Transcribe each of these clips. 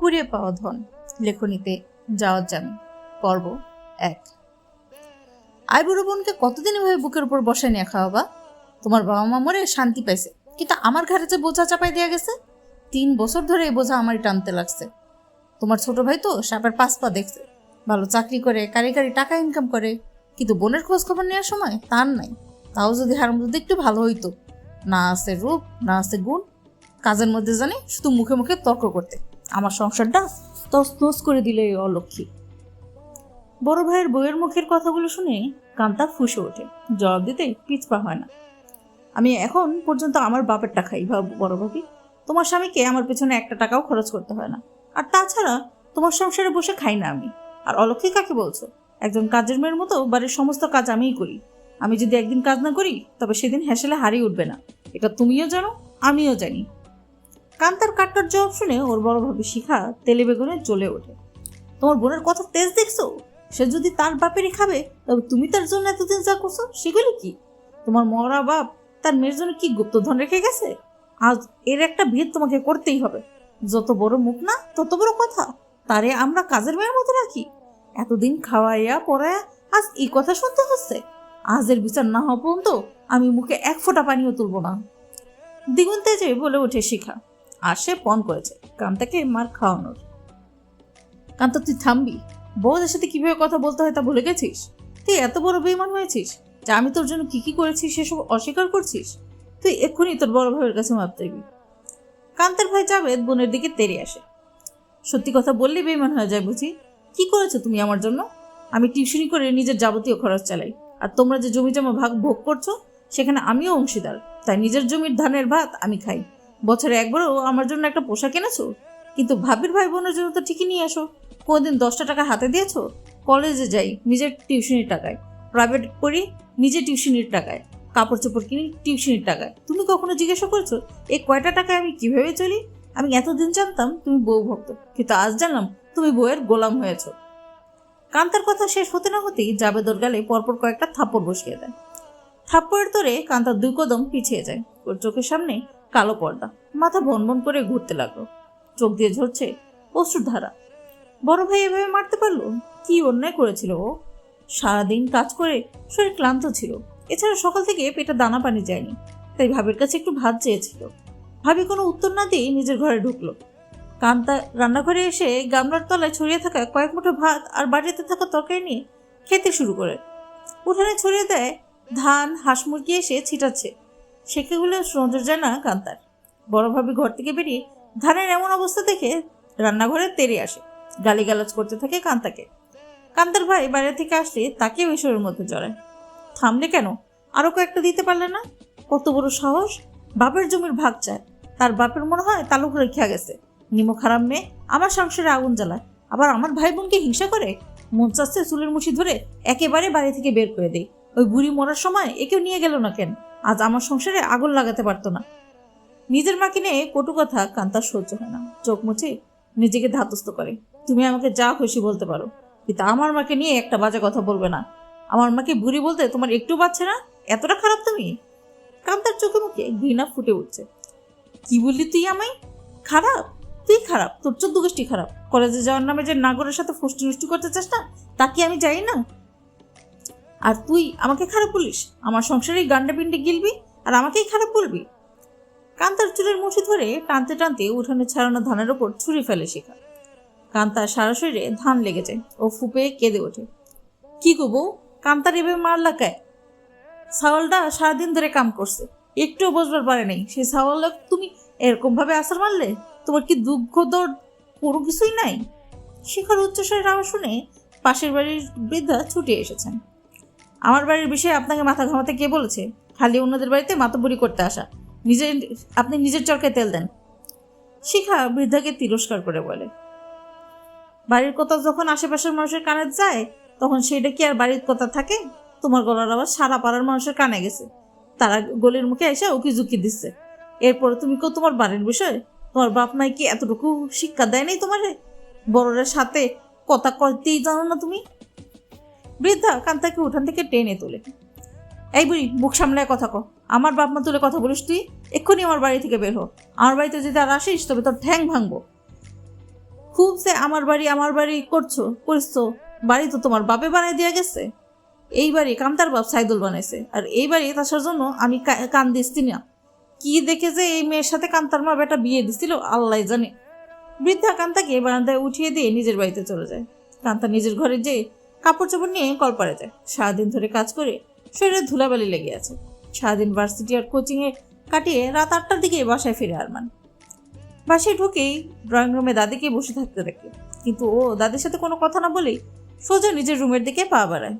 কুড়িয়ে পাওয়া ধন। লেখনীতে যাওয়ার জামিন, পর্ব 1। আই বুড়ো বোনকে কতদিন এভাবে বুকের উপর বসায় নিয়ে খাওয়াবা? তোমার বাবা মা মরে শান্তি পাইছে, কিন্তু আমার ঘাড়ে যে বোঝা চাপাই দেওয়া গেছে। 3 বছর ধরে এই বোঝা আমারই টানতে লাগছে। তোমার ছোট ভাই তো সাপের 5 পা দেখছে, ভালো চাকরি করে কারি কারি টাকা ইনকাম করে, কিন্তু বোনের খোঁজ খবর নেওয়ার সময় তার নাই। তাও যদি হারামজাদা একটু ভালো হইতো, না আছে রূপ না আছে গুণ, কাজের মধ্যে জানে শুধু মুখে মুখে তর্ক করতে, আমার সংসারটা তছনছ করে দিলে এই অলক্ষী। বড় ভাইয়ের বউয়ের মুখের কথাগুলো শুনে কান্তা ফুঁসে ওঠে, জবাব দিতে পিছপা হয় না। আমি এখন পর্যন্ত আমার বাপেরটা খাই বড় ভাবি, তোমার স্বামীকে আমার পেছনে 1 টাকাও খরচ করতে হয় না। আর তাছাড়া তোমার সংসারে বসে খাই না আমি। আর অলক্ষী কাকে বলছো? একজন কাজের মেয়ের মতো বাড়ির সমস্ত কাজ আমিই করি। আমি যদি একদিন কাজ না করি তবে সেদিন হেসেলে হারিয়ে উঠবে না, এটা তুমিও জানো আমিও জানি। কান্তার কাট্টার জবাব শুনে ওর বড় ভাবি শিখা তেলে বেগুনে জ্বলে ওঠে। তোমার বোনের কথা তেজ দেখছো? সে যদি তার বাপেরই খাবে তবে তুমি তার জন্য এতদিন যা করছো সেগুলি কি? তোমার মরা বাপ তার মেয়ের জন্য কি গুপ্তধন রেখে গেছে? আজ এর একটা ভেদ তোমাকে করতেই হবে। যত বড় মুখ না তত বড় কথা, তারে আমরা কাজের মেয়ের মতো রাখি। এতদিন খাওয়াইয়া পড়াইয়া আজ এই কথা শুনতে হচ্ছে। আজের বিচার না হওয়া পর্যন্ত আমি মুখে 1 ফোঁটা পানিও তুলব না। দ্বিগুণ তেজে বলে ওঠে শিখা। আর সে পণ করেছে কান্তাকে মার খাওয়ানোর। কান্তা, তুই থামবি? বউদের সাথে কিভাবে কথা বলতে হয় তা ভুলে গেছিস? তুই এত বড় বেঈমান হয়েছিস যে আমি তোর জন্য কি কি করেছি সেসব অস্বীকার করছিস? তুই এক্ষুনি তোর বড় ভাইয়ের কাছে মাপ চাইবি। কান্তার ভাই জাবেদ বোনের দিকে তেড়ে আসে। সত্যি কথা বললে বেঈমান হয়ে যায় বুঝি? কি করেছো তুমি আমার জন্য? আমি টিউশনি করে নিজের যাবতীয় খরচ চালাই, আর তোমরা যে জমি জমা ভাগ ভোগ করছো সেখানে আমিও অংশীদার। তাই নিজের জমির ধানের ভাত আমি খাই। বছরে একবারও আমার জন্য একটা পোশাক এনেছো, কিন্তু ভাবির ভাই বোনের জন্য তো ঠিকই নিয়ে আসো। কোনোদিন 10টা টাকা হাতে দিয়েছো? কলেজে যাই নিজের টিউশনির টাকায়, প্রাইভেট পড়ি নিজের টিউশনির টাকায়, কাপড় চোপড় কিনি টিউশনির টাকায়। তুমি কখনো জিজ্ঞাসা করেছো এই কয়টা টাকায় আমি কিভাবে চলি? আমি এতদিন জানতাম তুমি বউ ভক্ত, কিন্তু আজ জানলাম তুমি বউয়ের গোলাম হয়েছ। কান্তার কথা শেষ হতে না হতেই জাবেদর গালে পরপর কয়েকটা থাপ্পড় বসিয়ে দেয়। থাপ্পড়ের তোরে কান্তার 2 কদম পিছিয়ে যায়। ওর চোখের সামনে কালো পর্দা, মাথা বনবন করে ঘুরতে লাগলো, চোখ দিয়ে ঝরছে অশ্রুধারা। বড় ভাই এভাবে মারতে পারলো? কি অন্যায় করেছিল ও? সারাদিন কাজ করে শরীর ক্লান্ত ছিল, এছাড়া সকাল থেকে পেটে দানা পানি যায়নি, তাই ভাবির কাছে একটু ভাত চেয়েছিল। ভাবি কোনো উত্তর না দিয়ে নিজের ঘরে ঢুকলো। কান্তা রান্নাঘরে এসে গামলার তলায় ছড়িয়ে থাকা কয়েক মুঠো ভাত আর বাড়িতে থাকা তরকারি নিয়ে খেতে শুরু করে। উঠানে ছড়িয়ে দেয় ধান, হাঁস মুরগি এসে ছিটাচ্ছে, সেগুলো নজর যায় না কান্তার। বড় ভাবি ঘর থেকে বেরিয়ে ধানের এমন অবস্থা দেখে রান্নাঘরে তেড়ে আসে, গালিগালাজ করতে থাকে কান্তাকে। কান্তার ভাই বাইরে থেকে আসলে তাকে বিষয়ের মধ্যে জড়ায়। থামলে কেন? আরো কয়েকটা দিতে পারলে না? কত বড় সাহস! বাপের জমির ভাগ চায়। তার বাপের মনে হয় তালুক রেখা গেছে। নিমক হারাম মেয়ে আমার সংসারে আগুন জ্বালায়, আবার আমার ভাই বোনকে হিংসা করে। মন চাচ্ছে চুলের মুঠি ধরে একেবারে বাড়ি থেকে বের করে দেই। ওই বুড়ি মরার সময় একেও নিয়ে গেল না কেন? আজ আমার সংসারে আগুন লাগাতে পারতো না। নিজের মাকে নিয়ে কটু কথা কান্তার সহ্য হয় না, চোখ মুছে নিজেকে ধাতস্থ করে। তুমি আমাকে যা খুশি বলতে পারো, কিন্তু আমার মাকে নিয়ে একটা বাজে কথা বলবে না। আমার মাকে বুড়ি বলতে তোমার একটু বাচ্ছে না? এতটা খারাপ তুমি? কান্তার চোখে মুখে ঘৃণা ফুটে উঠছে। কি বললি তুই আমায়? খারাপ? তুই খারাপ, তোর 14 গোষ্ঠী খারাপ। কলেজে যাওয়ার নামে যে নাগরের সাথে ফুষ্টি নষ্টি করতে চাস না, তা কি আমি যাই না? আর তুই আমাকে খারাপ বলিস? আমার সংসারেই গান্ডা পিন্ডে গিলবি আর আমাকেই খারাপ বলবি? কান্তার চুলের মুঠি ধরে টানতে টানতে উঠানে ছাড়ানো ধানের ওপর ছুরি ফেলে শিখা। কান্তার সারা শরীরে ধান লেগে যায়, ও ফুপে কেঁদে ওঠে। কি গো বউ, কান্তার এভাবে মারলা কায়? ছাওয়ালটা সারাদিন ধরে কাম করছে, একটুও বসবার পারে নেই। সেই ছাওয়াল তুমি এরকম ভাবে আসার মারলে? তোমার কি দুঃখ দর্দ কোনো কিছুই নাই? শিখার উচ্চস্বরের আওয়াজ শুনে পাশের বাড়ির বৃদ্ধা ছুটে এসেছেন। আমার বাড়ির বিষয়ে আপনাকে মাথা ঘামাতে কে বলেছে? খালি অন্যদের বাড়িতে মাতব্বরি করতে আসা। আপনি নিজের চরকায় তেল দেন। শিখা বৃদ্ধাকে তিরস্কার করে বলে। বাড়ির কথা যখন আশেপাশের মানুষের কানে যায় তখন সেটা কি আর বাড়ির কথা থাকে? তোমার গলার আওয়াজ সারা পাড়ার মানুষের কানে গেছে, তারা গলির মুখে এসে উকি ঝুঁকি দিচ্ছে। এরপরে তুমি কেউ তোমার বাড়ির বিষয়? তোমার বাপ মাই কি এতটুকু শিক্ষা দেয় নাই তোমারে? বড়রের সাথে কথা কইতেই জানো না তুমি? বৃদ্ধা কান্তাকে উঠান থেকে টেনে তোলে। এই বুড়ি, মুখ সামলায় কথা কো। আমার বাপ মা তুলে কথা বলিস তুই? এক্ষুনি আমার বাড়ি থেকে বের হো। আমার বাড়িতে যদি আর আসিস তবে তোর ঠ্যাং ভাঙবো। খুব যে আমার বাড়ি করছো, বাড়ি তো তোমার বাপে বানাই দিয়া গেছে। এই বাড়ি কান্তার বাপ সাইদুল বানাইছে, আর এই বাড়ি তাসার জন্য আমি কান দিচ্ছি না। কি দেখে যে এই মেয়ের সাথে কান্তার মা বেটা বিয়ে দিছিল আল্লাহ জানে। বৃদ্ধা কান্তাকে বারান্দায় উঠিয়ে দিয়ে নিজের বাড়িতে চলে যায়। কান্তা নিজের ঘরে যেয়ে কাপড় চোপড় নিয়ে কলপারে যায়। সারাদিন ধরে কাজ করে শরীরে ধুলাবালি লেগে আছে। সারাদিন ভার্সিটি আর কোচিংয়ে কাটিয়ে রাত 8টার দিকে বাসায় ফিরে আরমান। বাসায় ঢুকেই ড্রয়িং রুমে দাদিকে বসে থাকতে দেখে, কিন্তু ও দাদির সাথে কোনো কথা না বলেই সোজা নিজের রুমের দিকে পা বাড়ায়।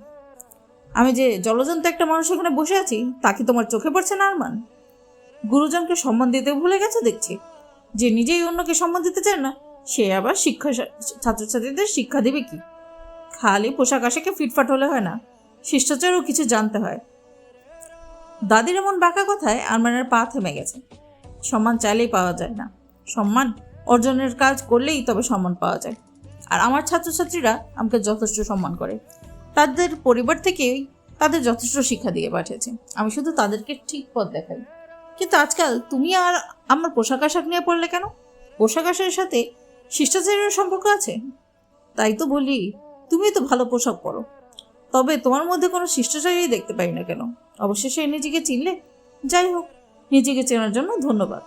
আমি যে জলজন্ত একটা মানুষ এখানে বসে আছি তা কি তোমার চোখে পড়ছে না আরমান? গুরুজনকে সম্মান দিতে ভুলে গেছে দেখছি। যে নিজেই অন্যকে সম্মান দিতে চায় না সে আবার ছাত্রছাত্রীদের শিক্ষা দেবে কি? খালি পোশাক আশাকে ফিটফাট হলে হয় না, শিষ্টাচারও কিছু জানতে হয়। দাদির এমন বাঁকা কথায় আরমানের পা থেমে গেছে। সম্মান চাইলেই পাওয়া যায় না, সম্মান অর্জনের কাজ করলেই তবে সম্মান পাওয়া যায়। আর আমার ছাত্রছাত্রীরা আমাকে যথেষ্ট সম্মান করে। তাদের পরিবার থেকেই তাদের যথেষ্ট শিক্ষা দিয়ে পাঠিয়েছে, আমি শুধু তাদেরকে ঠিক পথ দেখাই। কিন্তু আজকাল তুমি আর আমার পোশাক আশাক নিয়ে পড়লে কেন? পোশাক আশাকের সাথে শিষ্টাচারের সম্পর্ক আছে? তাই তো বলি, তুমি তো ভালো পোশাক পরো, তবে তোমার মধ্যে কোনো শিষ্টাচারই দেখতে পাই না কেন? অবশেষে নিজেকে চিনলে? যাই হোক, নিজেকে চেনার জন্য ধন্যবাদ।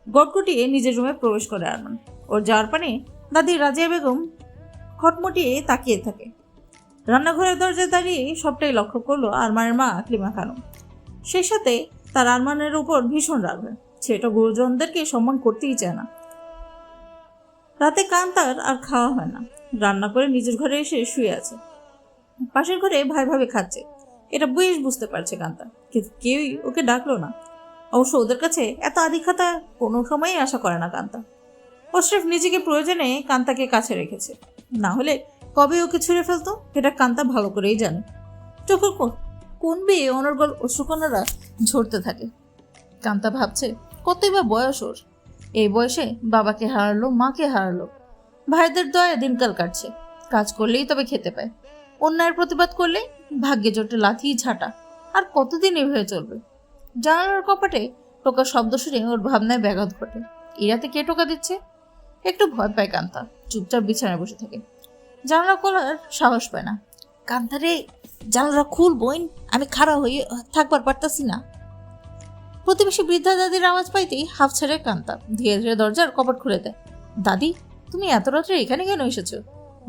গটগুটিয়ে নিজের রুমে প্রবেশ করে আরমান। ওর যাওয়ার পানে দাদি রাজিয়া বেগম খটমটিয়ে তাকিয়ে থাকে। রান্নাঘরের দরজায় দাঁড়িয়ে সবটাই লক্ষ্য করলো আরমানের মা আকলিমা খানম। সেই সাথে তার আরমানের উপর ভীষণ রাগ হয়। সেটা গুরুজনদেরকে সম্মান করতেই চায় না। রাতে কান্তার আর খাওয়া হয় না, রান্না করে নিজের ঘরে এসে শুয়ে আছে। পাশের ঘরে ভাই ভাবে খাচ্ছে, এটা বেশ বুঝতে পারছে কান্তা, কিন্তু কেউই ওকে ডাকলো না। অবশ্য ওদের কাছে এত আধিক্যতা কোনো সময়ই আশা করে না কান্তা। অশরফ নিজেকে প্রয়োজনে কান্তাকে কাছে রেখেছে, না হলে কবে ওকে ছুঁড়ে ফেলতো এটা কান্তা ভালো করেই জানে। চোখের কোন বেয়ে অনর্গল অশ্রুকণারা ঝরতে থাকে। কান্তা ভাবছে কতই বা বয়স ওর। এই বয়সে বাবাকে হারালো, মাকে হারালো, ভাইদের দয়া দিনকাল কাটছে। কাজ করলেই তবে খেতে পায়, অন্যায়ের প্রতিবাদ করলেই ভাগ্যে জোটে লাথি ঝাঁটা। আর কতদিন এভাবে চলবে? জানালার কপাটে টোকা শব্দ শুনে ওর ভাবনায় ব্যাঘাত ঘটে। এরাতে কে টোকা দিচ্ছে? একটু ভয় পায় কান্তা, চুপচাপ বিছানায় বসে থাকে। জানালা খোলার সাহস পায় না। কান্তারে, জানালা খুল বোন, আমি খাড়া হয়ে থাকবার পারতাছি না। প্রতিবেশী বৃদ্ধা দাদির আওয়াজ পাইতেই হাফ ছেড়ে কান্তা ধীরে ধীরে দরজার কপাট খুলে দেয়। দাদি, তুমি এত রাত্রে এখানে কেন এসেছো?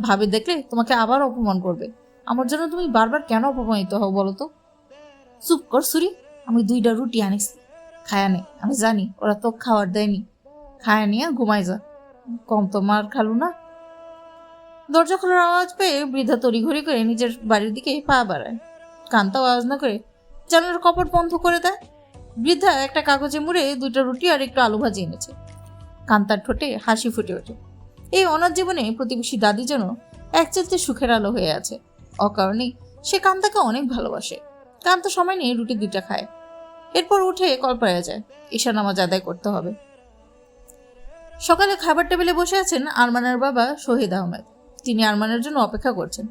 ভাবি দেখলে তোমাকে আবার অপমান করবে। আমার জন্য তুমি বারবার কেন অপমানিত হও বলো তো? চুপ কর সুরি, আমি 2টা রুটি আনিস, খায়া নে। আমি জানি ওরা তো খাবার দেয়নি, খায়া নিয়ে ঘুমাই যা, কম তো মার খালু না। দরজা খোলার আওয়াজ পেয়ে বৃদ্ধা তড়িঘড়ি করে নিজের বাড়ির দিকে পা বাড়ায়। কান্তাও আওয়াজ না করে জানালার কপাট বন্ধ করে দেয়। বৃদ্ধা একটা কাগজে মুড়ে 2টা রুটি আর একটু আলু ভাজি এনেছে। কান্তার ঠোঁটে হাসি ফুটে ওঠে। এই অনাথ জীবনে প্রতিবেশী দাদি যেন একচালতে সুখের আলো হয়ে আছে। অকারণেই সে কান্তাকে অনেক ভালোবাসে। কান্তা সময় নিয়ে রুটি 2টা খায়, এরপর উঠে কলপাড়ে যায়। ঈশা নামাজ আদায় করতে হবে। সকালে খাবার টেবিলে বসে আছেন আরমানের বাবা শহীদ আহমেদ। তিনি আরমানের জন্য অপেক্ষা করছেন।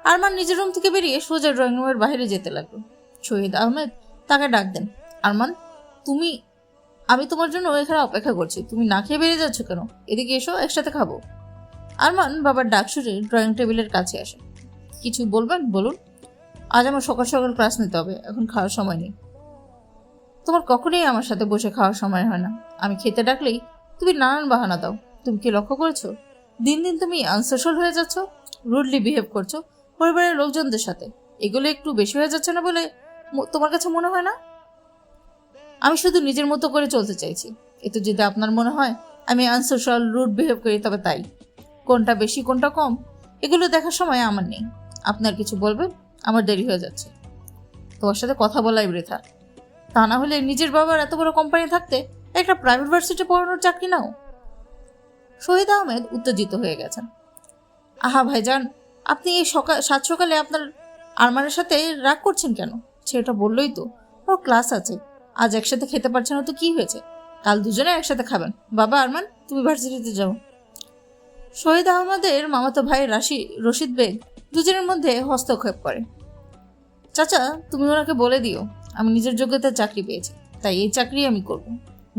আরমান নিজের রুম থেকে বেরিয়ে সোজা ড্রয়িং রুমের বাইরে যেতে লাগলো। শহীদ আহমেদ তাকে ডাক দেন। আরমান, আমি তোমার জন্য এখানে অপেক্ষা করছি, তুমি না খেয়ে বেরিয়ে যাচ্ছ কেন? এদিকে এসো, একসাথে খাবো। আরমান বাবার ডাক শুনে ড্রয়িং টেবিলের কাছে আসে। কিছু বলবেন? বলুন। আজ আমার সকাল সকাল ক্লাস নিতে হবে, এখন খাওয়ার সময় নেই। তোমার কখনোই আমার সাথে বসে খাওয়ার সময় হয় না। আমি খেতে ডাকলেই তুমি নানান বাহানা দাও। তুমি কি লক্ষ্য করেছো দিন দিন তুমি আনসোশাল হয়ে যাচ্ছ, রুডলি বিহেভ করছো পরিবারের লোকজনদের সাথে? এগুলো একটু বেশি হয়ে যাচ্ছে না বলে তোমার কাছে মনে হয় না? আমি শুধু নিজের মতো করে চলতে চাইছি। এতে যদি আপনার মনে হয় আমি আনসোশাল, রুড বিহেভ করি তবে তাই। কোনটা বেশি কোনটা কম এগুলো দেখার সময় আমার নেই। আপনার কিছু বলবেন? আমার দেরি হয়ে যাচ্ছে। তোমার সাথে কথা বলাই বৃথা। তা না হলে নিজের বাবার এত বড় কোম্পানি থাকতে একটা প্রাইভেট ভার্সিটি পড়ানোর চাকরি নাও। শহীদ আহমেদ উত্তেজিত হয়ে গেছেন। আহা ভাইজান, আপনি এই সাত সকালে আপনার আরমানের সাথে রাগ করছেন কেন? সেটা বললোই তো ওর ক্লাস আছে, আজ একসাথে খেতে পারছে না তো কি হয়েছে? কাল দুজনে একসাথে খাবেন। বাবা আরমান, তুমি ভার্সিটিতে যাও। শহীদ আহমদের মামাতো ভাই রশিদ বেগ দুজনের মধ্যে হস্তক্ষেপ করে। চাচা, তুমি ওনাকে বলে দিও আমি নিজের যোগ্যতায় চাকরি পেয়েছি, তাই এই চাকরি আমি করব।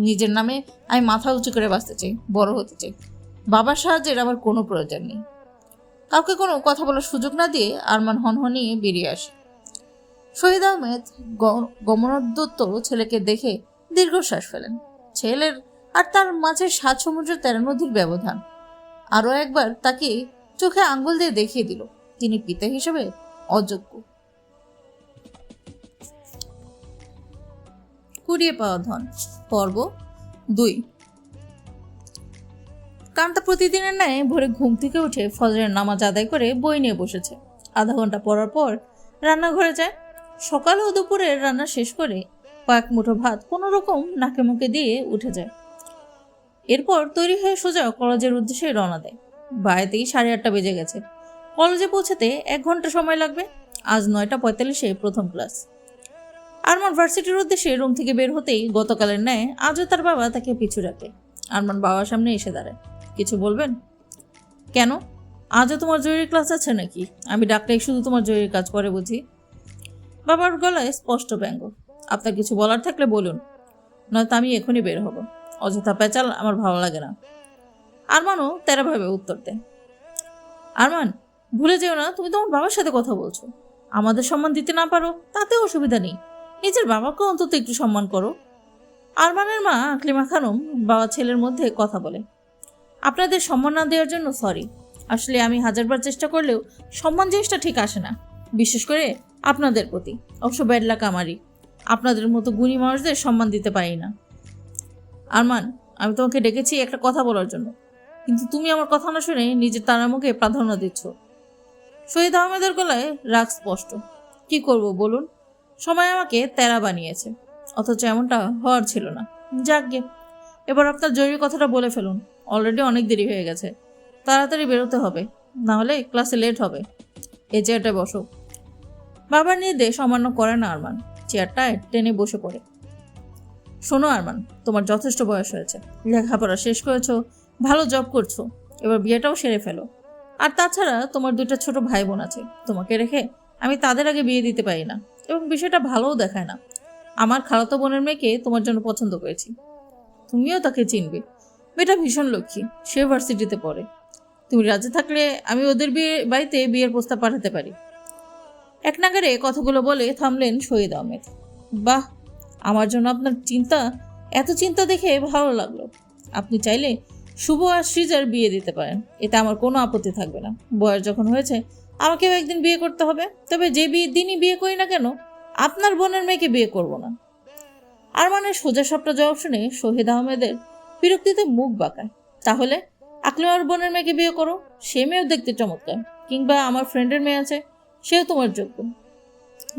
নিজের নামে আমি মাথা উঁচু করে বাঁচতে চাই, বড় হতে চাই। বাবার সাহায্যের আমার কোনো প্রয়োজন নেই। কাউকে কোনো কথা বলার সুযোগ না দিয়ে আরমান হনহনিয়ে বেরিয়ে আসে। শহীদ আহমেদ গমনোদ্যত ছেলেকে দেখে দীর্ঘশ্বাস ফেলেন। ছেলের আর তার মাঝে 7 সমুদ্র 13 নদীর ব্যবধান। আরও একবার তাকে চোখে আঙ্গুল দিয়ে দেখিয়ে দিল তিনি পিতা হিসেবে অযোগ্য। কুড়িয়ে পাওয়া ধন পর্ব 2। কান্তা প্রতিদিনের ন্যায় ভোরে ঘুম থেকে উঠে ফজরের নামাজ আদায় করে বই নিয়ে বসেছে। আধা ঘন্টা পড়ার পর রান্নাঘরে যায়। সকাল ও দুপুরের রান্না শেষ করে কয়েক মুঠো ভাত কোনো রকম নাকে মুখে দিয়ে উঠে যায়। এরপর তৈরি হয়ে সোজা কলেজের উদ্দেশ্যে রওনা দেয়। বাড়িতেই 8:30 বেজে গেছে। কলেজে পৌঁছাতে 1 ঘন্টা সময় লাগবে। আজ 9:45-এ প্রথম ক্লাস। আরমান ভার্সিটির উদ্দেশ্যে রুম থেকে বের হতেই গতকালের ন্যায় আজও তার বাবা তাকে পিছু রাখে। আরমান বাবার সামনে এসে দাঁড়ায়। কিছু বলবেন? কেন, আজও তোমার জরুরি ক্লাস আছে নাকি? আমি ডাকলেই শুধু তোমার জরুরি কাজ করে বুঝি? বাবার গলায় স্পষ্ট ব্যঙ্গ। আপনার কিছু বলার থাকলে বলুন, নয়তো আমি এখনই বের হব। অযথা পেঁচাল আমার ভালো লাগে না। আরমানও তেরাভাবে উত্তর দেয়। আরমান, ভুলে যেও না তুমি তোমার বাবার সাথে কথা বলছো। আমাদের সম্মান দিতে না পারো তাতে অসুবিধা নেই, নিজের বাবাকে অন্তত একটু সম্মান করো। আরমানের মা আকলিমা খানম বাবা ছেলের মধ্যে কথা বলে। আপনাদের সম্মান না দেওয়ার জন্য সরি। আসলে আমি 1000বার চেষ্টা করলেও সম্মান জিনিসটা ঠিক আসে না, বিশেষ করে আপনাদের প্রতি। অবশ্য ব্যাড লাক আমারই, আপনাদের মতো গুণী মানুষদের সম্মান দিতে পারি না। আরমান, আমি তোমাকে ডেকেছি একটা কথা বলার জন্য, কিন্তু তুমি আমার কথা না শুনে নিজের তারামুখে প্রাধান্য দিচ্ছ। শহীদ আহমেদের গলায় রাগ স্পষ্ট। কি করব বলুন, সময় আমাকে তেরা বানিয়েছে, অথচ এমনটা হওয়ার ছিল না। যাক গে, এবার আপনার জরুরি কথাটা বলে ফেলুন। অলরেডি অনেক দেরি হয়ে গেছে, তাড়াতাড়ি বেরোতে হবে, না হলে ক্লাসে লেট হবে। এই চেয়ারটায় বসো। বাবার নির্দেশ অমান্য করে না আরমান, চেয়ারটায় টেনে বসে পড়ে। শোনো আরমান, তোমার যথেষ্ট বয়স হয়েছে, লেখাপড়া শেষ করেছো, ভালো জব করছো, এবার বিয়েটাও সেরে ফেলো। আর তাছাড়া তোমার 2টা ছোট ভাই বোন আছে, তোমাকে রেখে আমি তাদের আগে বিয়ে দিতে পারি না, এবং বিষয়টা ভালোও দেখায় না। আমার খালাতো বোনের মেয়েকে তোমার জন্য পছন্দ করেছি, তুমিও তাকে চিনবে। মেয়েটা ভীষণ লক্ষ্মী, সে ভার্সিটিতে পড়ে। তুমি রাজি থাকলে আমি ওদের বাড়িতে বিয়ের প্রস্তাব পাঠাতে পারি। এক নাগারে কথাগুলো বলে থামলেন শহীদ আহমেদ। বাহ, আমার জন্য আপনার এত চিন্তা দেখে ভালো লাগলো। আপনি চাইলে শুভ আর সৃজার বিয়ে দিতে পারেন, এতে আমার কোনো আপত্তি থাকবে না। বয়স যখন হয়েছে আমাকেও একদিন বিয়ে করতে হবে, তবে যে দিনই বিয়ে করি না কেন আপনার বোনের মেয়েকে বিয়ে করব না। আরমানের সোজা সাপটা জবাব শুনে শহীদ আহমেদের বিরক্তিতে মুখ বাঁকায়। তাহলে আকলিমার বোনের মেয়েকে বিয়ে করো, সে মেয়েও দেখতে চমৎকার, কিংবা আমার ফ্রেন্ডের মেয়ে আছে, সেও তোমার যোগ্য।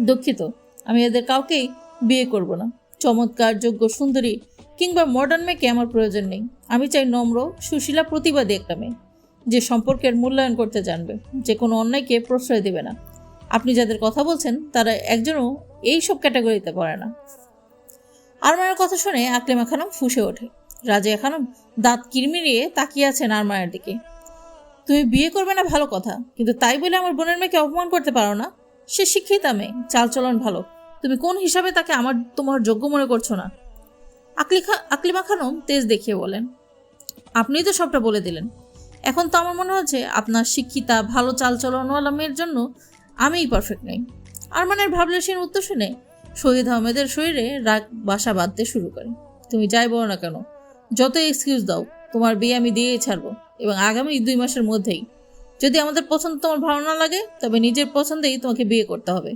দুঃখিত, আমি এদের কাউকেই বিয়ে করব না। চমৎকার, যোগ্য, সুন্দরী কিংবা মডার্ন মেয়েকে আমার প্রয়োজন নেই। আমি চাই নম্র, সুশীলা, প্রতিবাদী একটা মেয়ে, যে সম্পর্কের মূল্যায়ন করতে জানবে, যে কোনো অন্যায়কে প্রশ্রয় দেবে না। আপনি যাদের কথা বলছেন তারা একজনও এই সব ক্যাটাগরিতে পড়ে না। আরমানের কথা শুনে আকলিমা খানম ফুঁসে ওঠে। রাজিয়া খানম দাঁত কিরমিরিয়ে তাকিয়ে আছেন আরমানের দিকে। তুমি বিয়ে করবে না ভালো কথা, কিন্তু তাই বলে আমার বোনের মেয়েকে অপমান করতে পারো না। সে শিক্ষিতা মেয়ে, চালচলন ভালো, তুমি কোন হিসাবে তাকে তোমার যোগ্য মনে করছো না? আকলিমা খানম তেজ দেখিয়ে বলেন। আপনিই তো সবটা বলে দিলেন। এখন তো আমার মনে হচ্ছে আপনার শিক্ষিতা, ভালো চালচলনওয়ালা মেয়ের জন্য আমিই পারফেক্ট নই। আরমানের ভাবলেশীন উত্তর শুনে শহীদ আহমেদের শরীরে রাগ বাসা বাঁধতে শুরু করে। তুমি যাই বলো না কেন, যত এক্সকিউজ দাও, তোমার বিয়ে আমি দিয়েই ছাড়বো, এবং আগামী 2 মাসের মধ্যেই। যদি আমাদের পছন্দ তোমার ভালো না লাগে, তবে নিজের পছন্দেই তোমাকে বিয়ে করতে হবে।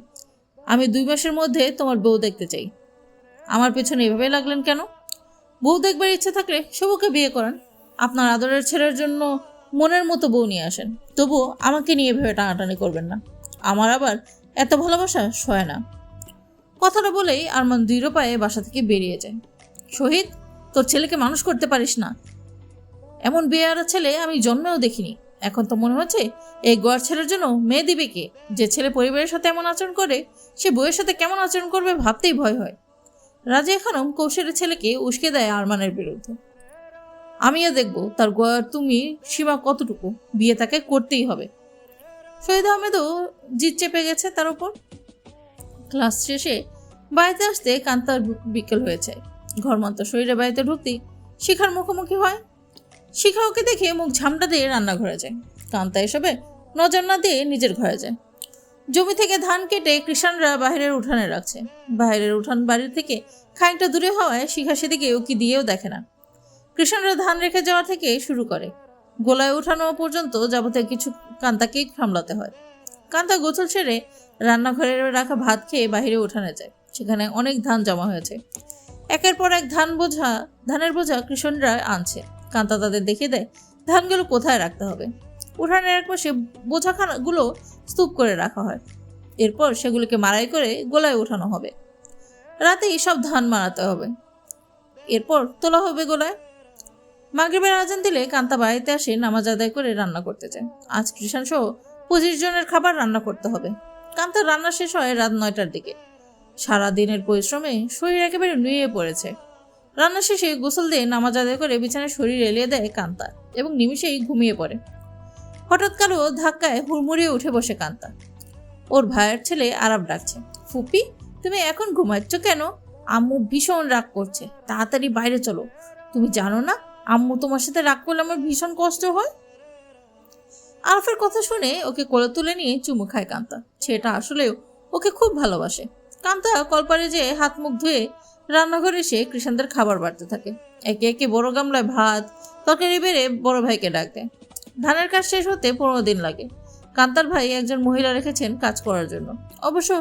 আমি 2 মাসের মধ্যে তোমার বউ দেখতে চাই। আমার পেছনে এভাবে লাগলেন কেন? বউ দেখবার ইচ্ছে থাকলে শুভকে বিয়ে করান। আপনার আদরের ছেলের জন্য মনের মতো বউ নিয়ে আসেন, তবুও আমাকে নিয়ে ভেবে টানাটানি করবেন না। আমার আবার এত ভালোবাসা সয় না। কথাটা বলেই আরমান দৃঢ় পায়ে বাসা থেকে বেরিয়ে যায়। শহীদ, তোর ছেলেকে মানুষ করতে পারিস না? এমন বেয়ারা ছেলে আমি জন্মেও দেখিনি। এখন তো মনে হচ্ছে এই গোয়ার ছেলের জন্য মেয়ে দিবে কে? যে ছেলে পরিবারের সাথে এমন আচরণ করে, সে বউয়ের সাথে কেমন আচরণ করবে ভাবতেই ভয় হয়। রাজিয়া খানম কৌশলের ছেলেকে উস্কে দেয় আরমানের বিরুদ্ধে। আমিও দেখব তার গোয়ার তুমি সীমা কতটুকু, বিয়ে তাকে করতেই হবে। শহীদ আহমেদও জিদ চেপে গেছে তার উপর। ক্লাস শেষে বাড়িতে আসতে কান্তার বিকেল হয়েছে। ঘরমন্ত শরীরে বাড়িতে ঢুকতেই শিখার মুখোমুখি হয়। শিখা ওকে দেখে মুখ ঝামটা দিয়ে রান্নাঘরে যায়। কান্তা এসবে নজর না দিয়ে নিজের ঘরে যায়। জমি থেকে ধান কেটে কৃষাণরা বাইরের উঠানে রাখছে। বাইরের উঠান বাড়ির থেকে খানিকটা দূরে হওয়ায় শিখা সেদিকে উকি দিয়েও দেখে না। কৃষাণরা ধান রেখে যাওয়া থেকে শুরু করে গোলায় উঠানো পর্যন্ত যাবতীয় কিছু কান্তাকেই সামলাতে হয়। কান্তা গোসল সেরে রান্নাঘরে রাখা ভাত খেয়ে বাহিরে উঠানে যায়। সেখানে অনেক ধান জমা হয়েছে। একের পর এক ধানের বোঝা কৃষণরা আনছে। কান্তা তাদের দেখিয়ে দেয় ধানগুলো কোথায় রাখতে হবে। উঠানের এক পাশে বোঝাখানাগুলো স্তূপ করে রাখা হয়। এরপর সেগুলোকে মাড়াই করে গোলায় উঠানো হবে। রাতেই সব ধান মারাতে হবে, এরপর তোলা হবে গোলায়। মাগরিবের আজান দিলে কান্তা বাড়িতে আসে নামাজ আদায় করে রান্না করতে যায়। আজ কৃষাণ সহ 25 জনের খাবার রান্না করতে হবে। কান্তার রান্না শেষ হয় রাত 9টার দিকে। সারাদিনের পরিশ্রমে শরীর একেবারে নুয়ে পড়েছে। রান্না শেষে গোসল দিয়ে নামাজ আদায় করে বিছানায় শরীর এলিয়ে দেয় কান্তা এবং নিমিষেই ঘুমিয়ে পড়ে। হঠাৎ কারো ধাক্কায় হুড়মুড়িয়ে উঠে বসে কান্তা। ওর ভাইয়ের ছেলে আরাব ডাকছে, ফুপি তুমি এখন ঘুমাচ্ছ কেন? আম্মু ভীষণ রাগ করছে, তাড়াতাড়ি বাইরে চলো। তুমি জানো না আম্মু তোমার সাথে রাগ করলে আমার ভীষণ কষ্ট হয়। আরফের কথা শুনে ওকে কোলে তুলে নিয়ে চুমু খায় কান্তা। সেটা আসলেও ওকে খুব ভালোবাসে। কান্তা কলপারে যেয়ে হাত মুখ ধুয়ে রান্নাঘরে এসে কৃষাণদের খাবার বাড়তে থাকে। একে একে বড় গামলায় ভাত তরকারি বেড়ে বড় ভাইকে ডাক দেয়। ধানের কাজ শেষ হতে 15 দিন লাগে। কান্তার ভাই একজন মহিলা রেখেছেন কাজ করার জন্য। অবশ্য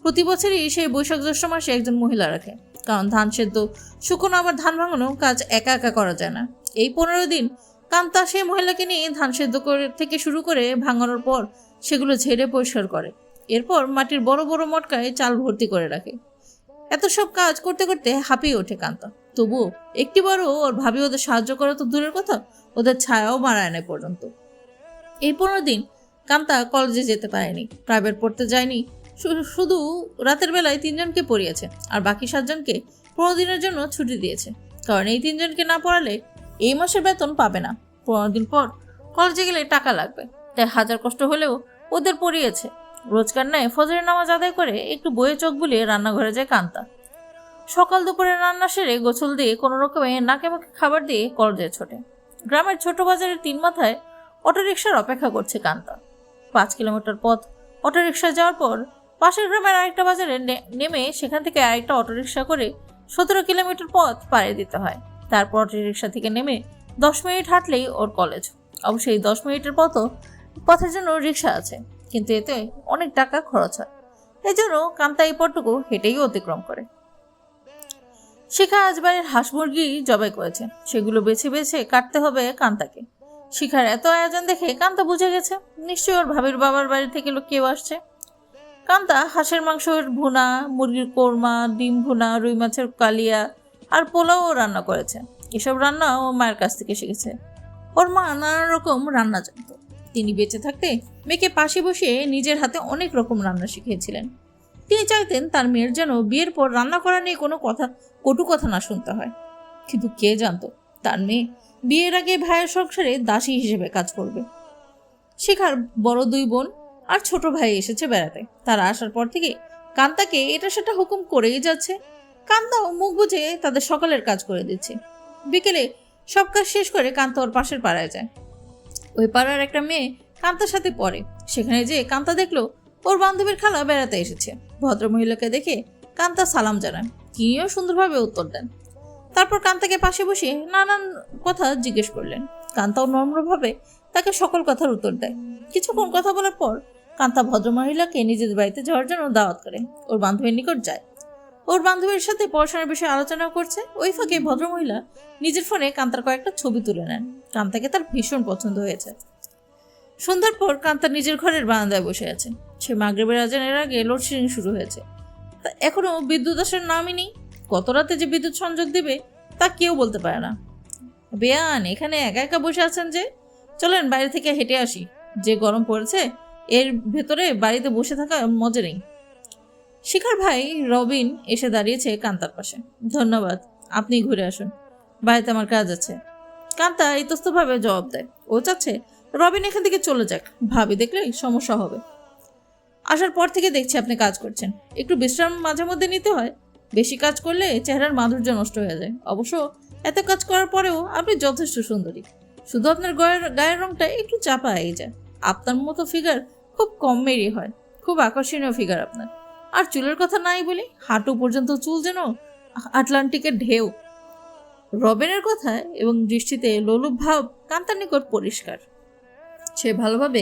প্রতি বছরই সেই বৈশাখ জ্যৈষ্ঠ মাসে একজন মহিলা রাখে, কারণ ধান সেদ্ধ, শুকনো আবার ধান ভাঙানো কাজ একা একা করা যায় না। এই 15 দিন কান্তা সেই মহিলাকে নিয়ে ধান সেদ্ধ থেকে শুরু করে ভাঙানোর পর সেগুলো ঝেড়ে পরিষ্কার করে। এরপর মাটির বড় বড় মটকায় চাল ভর্তি করে রাখে। এত সব কাজ করতে করতে হাঁপিয়ে ওঠে কান্তা। তবুও একটিবারও ওর ভাবি ওদের সাহায্য করা তো দূরের কথা, ওদের ছায়াও মারায় না পর্যন্ত। এই 15 দিন কান্তা কলেজে যেতে পারেনি, প্রাইভেট পড়তে যায়নি। শুধু রাতের বেলায় 3 জনকে পড়িয়েছে, আর বাকি 7 জনকে 15 দিনের জন্য ছুটি দিয়েছে। কারণ এই 3 জনকে না পড়ালে এই মাসের বেতন পাবে না। 15 দিন পর কলেজে গেলে টাকা লাগবে, তাই হাজার কষ্ট হলেও ওদের পড়িয়েছে। রোজকার নয় ফজরের নামাজ আদায় করে একটু বইয়ে চোখ বুলিয়ে রান্নাঘরে যায় কান্তা। সকাল দুপুরে রান্না সেরে গোসল দিয়ে কোনো রকমে নাকে মুখে খাবার দিয়ে কলেজে ছোটে। গ্রামের ছোট বাজারের 3 মাথায় অটোরিকশার অপেক্ষা করছে কান্তা। 5 কিলোমিটার পথ অটোরিকশা যাওয়ার পর পাশের গ্রামের আরেকটা বাজারে নেমে সেখান থেকে আরেকটা অটোরিকশা করে 17 কিলোমিটার পথ পাড়ি দিতে হয়। তারপর অটোরিকশা থেকে নেমে 10 মিনিট হাঁটলেই ওর কলেজ। অবশ্যই 10 মিনিটের পথের জন্য রিক্সা আছে, কিন্তু এতে অনেক টাকা খরচ হয়। এই জন্য কান্তা এই পথটুকু হেঁটেই অতিক্রম করে। শিখা আজ বাড়ির হাঁস মুরগি জবাই করেছে, সেগুলো বেছে বেছে কাটতে হবে কান্তাকে। শিখার এত আয়োজন দেখে কান্তা বুঝে গেছে নিশ্চয়ই ওর ভাবির বাবার বাড়ি থেকে কেউ আসছে। কান্তা হাঁসের মাংসের ভুনা, মুরগির কোরমা, ডিম ভুনা, রুই মাছের কালিয়া আর পোলাও রান্না করেছে। এসব রান্না ও মায়ের কাছ থেকে শিখেছে। ওর মা নানা রকম রান্না জানত। তিনি বেঁচে থাকতে মেয়েকে পাশে বসিয়ে নিজের হাতে অনেক রকম রান্না শিখিয়েছিলেন। তিনি চাইতেন তার মেয়ের যেন বিয়ের পর রান্না করা নিয়ে কোনো কটু কথা না শুনতে হয়। কিন্তু কে জানতো তার মেয়ে বিয়ের আগে ভাইয়ের সংসারে দাসী হিসেবে কাজ করবে। শিখার বড় 2 বোন আর ছোট ভাই এসেছে বেড়াতে। তারা আসার পর থেকে কান্তাকে এটা সেটা হুকুম করেই যাচ্ছে। কান্তাও মুখ বুঝে তাদের সকালের কাজ করে দিচ্ছে। বিকেলে সব কাজ শেষ করে কান্তা ওর পাশের পাড়ায় যায়। ওই পাড়ার একটা মেয়ে কান্তার সাথে পড়ে। সেখানে যে কান্তা দেখলো ওর বান্ধবীর খালা বেড়াতে এসেছে। ভদ্রমহিলাকে দেখে কান্তা সালাম জানান, তিনিও সুন্দরভাবে উত্তর দেন। তারপর কান্তাকে পাশে বসিয়ে নানান কথা জিজ্ঞেস করলেন। কান্তাও নম্রভাবে তাকে সকল কথার উত্তর দেয়। কিছুক্ষণ কথা বলার পর কান্তা ভদ্রমহিলাকে নিজেদের বাড়িতে যাওয়ার জন্য দাওয়াত করে ওর বান্ধবীর নিকট যায়। ওর বান্ধবীর সাথে পড়াশোনার বিষয়ে আলোচনা করছে। ওই ফাঁকে ভদ্রমহিলা নিজের ফোনে কান্তার কয়েকটা ছবি তুলে নেন। কান্তাকে তার ভীষণ পছন্দ হয়েছে। সন্ধ্যার পর কান্তা নিজের ঘরের বারান্দায় বসে আছে। সে মাগরিবের আজানের আগে লোডশেডিং শুরু হয়েছে। এখনো বিদ্যুৎ আসার নামই নেই। কত রাতে যে বিদ্যুৎ সংযোগ দেবে তা কেউ বলতে পারে না। বেয়ান এখানে একা একা বসে আছেন যে, চলেন বাইরে থেকে হেঁটে আসি। যে গরম পড়েছে এর ভেতরে বাড়িতে বসে থাকা মজা নেই। শিখার ভাই রবিন এসে দাঁড়িয়েছে কান্তার পাশে। ধন্যবাদ, আপনি ঘুরে আসুন, বাড়িতে আমার কাজ আছে। কান্তা ইতস্তভাবে জবাব দেয়। ও চাচ্ছে রবিন এখান থেকে চলে যাক, ভাবি দেখলে সমস্যা হবে। আসার পর থেকে দেখছি আপনি কাজ করছেন, একটু বিশ্রাম মাঝে মধ্যে নিতে হয়। বেশি কাজ করলে চেহারার মাধুর্য নষ্ট হয়ে যায়। অবশ্য এত কাজ করার পরেও আপনি যথেষ্ট সুন্দরী। শুধু আপনার গায়ের রংটা একটু চাপা এই যায়। আপনার মতো ফিগার খুব কম মেরি হয়, খুব আকর্ষণীয় ফিগার আপনার। আর চুলের কথা নাই বলি, হাঁটু পর্যন্ত চুল যেন আটলান্টিকের ঢেউ। রবিনের কথায় এবং দৃষ্টিতে লোলুপ ভাব কান্তার নিকট পরিষ্কার। সে ভালোভাবে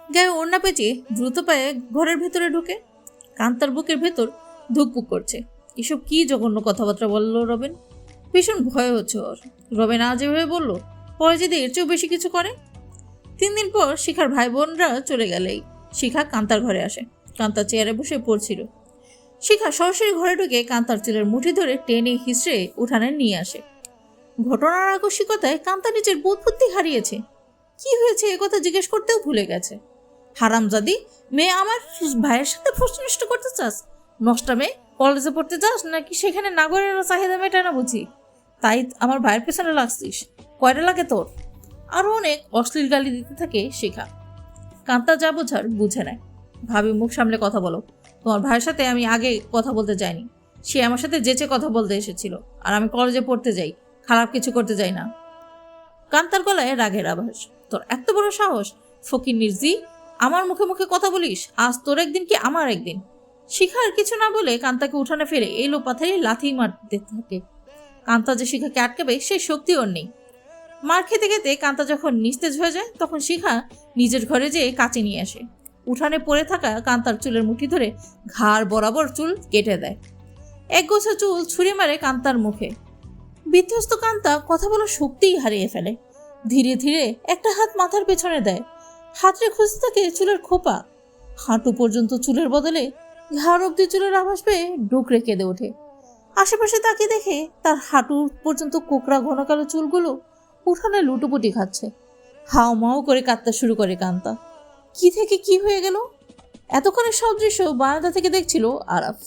গায়ে ওড়না পেঁচিয়ে দ্রুত পায়ে ঘরের ভেতরে ঢুকে। কান্তার বুকের ভেতর ধুকপুক করছে। এসব কি জঘন্য কথাবার্তা বলল রবিন। ভীষণ ভয় হচ্ছে ওর। রবিন আজ এভাবে বলল, পরে যদি এর চেয়েও বেশি কিছু করে। 3 দিন পর শিখার ভাই বোনরা চলে গেলেই শিখা কান্তার ঘরে আসে। কান্তা চেয়ারে বসে পড়ছিল। শিখা সরাসরি ঘরে ঢুকে কান্তার চুলের মুঠি ধরে টেনে হিসড়ে উঠানে নিয়ে আসে। ঘটনার আকস্মিকতায় কান্তা নিজের বোধবুদ্ধি হারিয়েছে। কি হয়েছে এ কথা জিজ্ঞেস করতেও ভুলে গেছে। হারামজাদি মেয়ে, আমার ভাইয়ের সাথে প্রশ্ন করতে চাস? নষ্টা মেয়ে, কলেজে পড়তে যাস নাকি সেখানে নাগরের চাহিদা মেটায় না বুঝি? তাই আমার ভাইয়ের পেছনে লাগছিস? কয়টা লাগে তোর? আরও অনেক অশ্লীল গালি দিতে থাকে শিখা। কান্তা যা বোঝার বুঝে নেয়। ভাবি, মুখ সামলে কথা বলো। তোমার ভাইয়ের সাথে আমি আগে কথা বলতে যাইনি। সে আমার সাথে যেচে কথা বলতে এসেছিল। আর আমি কলেজে পড়তে যাই, খারাপ কিছু করতে যাই না। কান্তার গলায় রাগের আভাস। তোর এত বড় সাহস! ফকির নির্জি, আমার মুখে মুখে কথা বলিস? আজ তোর একদিন কি আমার একদিন। শিখার কিছু না বলে কান্তাকে উঠানে ফেলে এলো পাথারে লাথি মারতে থাকে। কান্তা যে শিখাকে আটকাবে সে শক্তি ওর নেই। মার খেতে খেতে কান্তা যখন নিস্তেজ হয়ে যায় তখন শিখা নিজের ঘরে যেয়ে কাঁচি নিয়ে আসে। উঠানে পড়ে থাকা কান্তার চুলের মুঠি ধরে ঘাড় বরাবর চুল কেটে দেয়। এক গোছা চুল ছুঁড়ে মারে কান্তার মুখে। বিধ্বস্ত কান্তা কথা বলার শক্তিই হারিয়ে ফেলে। ধীরে ধীরে একটা হাত মাথার পেছনে দেয়। হাতরে খুঁজতে থাকে চুলের খোপা। হাঁটু পর্যন্ত চুলের বদলে ঘাড় অব্দি চুলের আভাস পেয়ে ডুকরে কেঁদে ওঠে। আশেপাশে তাকে দেখে তার হাঁটু পর্যন্ত কোকড়া ঘন কালো চুলগুলো উঠানে লুটোপুটি খাচ্ছে। হাও মাও করে কাঁদতে শুরু করে কান্তা। কি থেকে কি হয়ে গেল? এতক্ষণে সব দৃশ্য বারান্দা থেকে দেখছিল আরাফ।